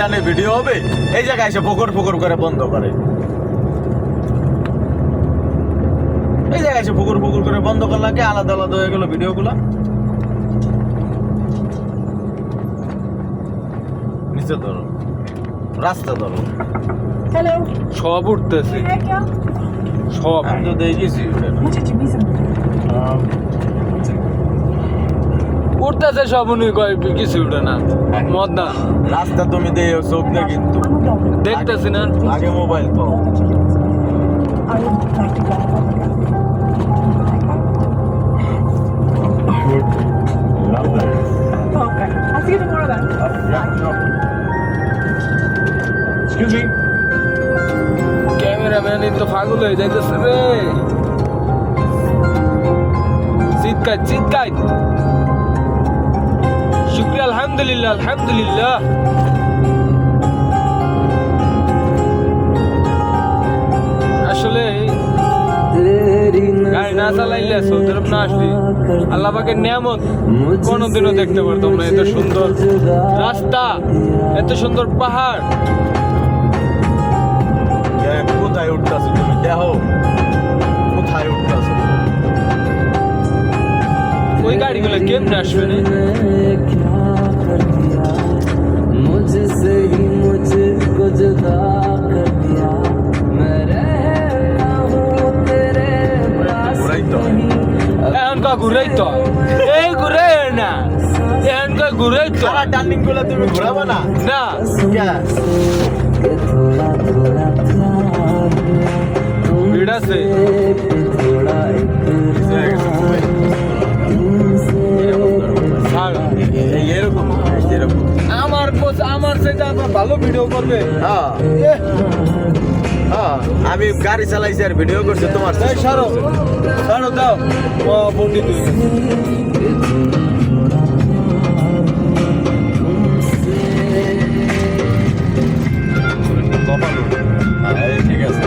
টানে ভিডিও হবে, এই জায়গায় এসে ফকর ফকর করে বন্ধ করে। এই জায়গায় এসে ফকর ফকর করে বন্ধ করলে কি আলাদা আলাদা হয়ে গেল ভিডিওগুলা। নিচে ধরো, রাস্তা ধরো। हेलो সব উঠতেছে है क्या সব। আমি তো দেখেছি मुझे जिम्मी से উঠতেছে সব, উনি কয় কিছু উঠে না, মদ না রাস্তা তুমি দিয়ে চোখ দিয়ে কিন্তু দেখতেছি না। আগে মোবাইল পাও। I would like to go on the Okay. I'll see you tomorrow then. Excuse me. Cameraman তো পাগল হয়ে যাইতেছে রে। চিৎকার চিৎকার, শুক্রিয়া, আলহামদুলিল্লাহ আলহামদুলিল্লাহ। আসলে গাড়ি না চালাইলে সৌদি আরব না আসলে আল্লাহ পাকের নিয়ামত কোনোদিনও দেখতে পারতাম না। এত সুন্দর রাস্তা, এত সুন্দর পাহাড়। কোথায় উঠতেছো তুমি? দেখো কোথায় উঠতেছো। ওই গাড়িগুলো কেমনে আসবে না? मुझसे ही मुझको जुदा कर दिया मैं रहता हूँ तेरे पास नहीं এখন কা ঘুরাই তো, এই ঘুরে না, এখন কা ঘুরাই তো সারা টার্নিং গুলো তুমি ঘোরাবো না? না। कि थोड़ा थोड़ा प्यार ভিড় আছে। थोड़ा ছাড়। এরকম এরকম। আমার সেটা আবার ভালো ভিডিও করবে। হ্যাঁ হ্যাঁ, আমি গাড়ি চালাইছি আর ভিডিও করছি তোমার। এই ছাড়ো ছাড়ো, দাও পন্ডিত। ঠিক আছে।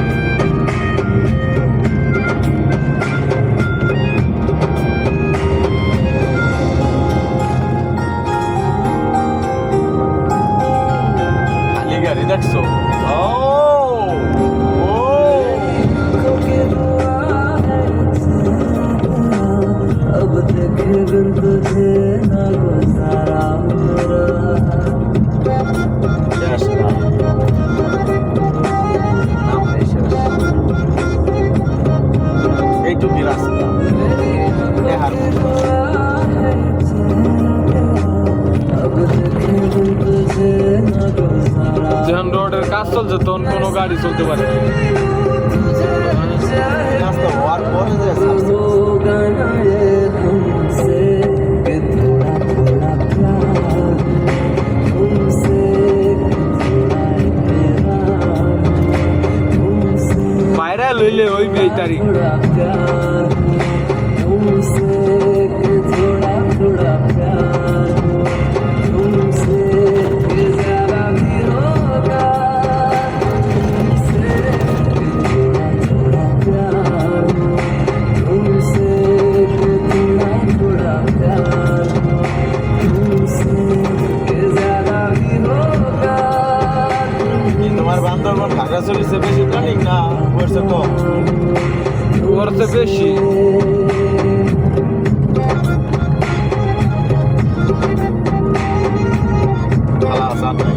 খালি গাড়ি দেখছো? ও ও अब देखे बिन तुझे ना गुजारा শেষ না। নাম নেই শেষ। এইটুকুই রাস্তা দেখার মতো। अब देखे बिन तुझे ना गुजारा যখন রোডের কাজ চলছে তখন কোনো গাড়ি চলতে পারে না। রাস্তা হওয়ার পরে যে होगा ना ये तुमसे कि थोड़ा थोड़ा प्यार तुमसे বাইরে লইলে ওই এই তারিখ थोड़ा प्यार तुमसे कि थोड़ा थोड़ा प्यार तुमसे कि ज़्यादा भी होगा तुमसे कि थोड़ा थोड़ा प्यार तुमसे कि थोड़ा थोड़ा प्यार तुमसे कि ज़्यादा भी होगा তোমার বান্দরবান খাগড়াছড়িতে বেশি প্ল্যানিং না করছে কম? ওর তো বেশি। খালাস আর নাই।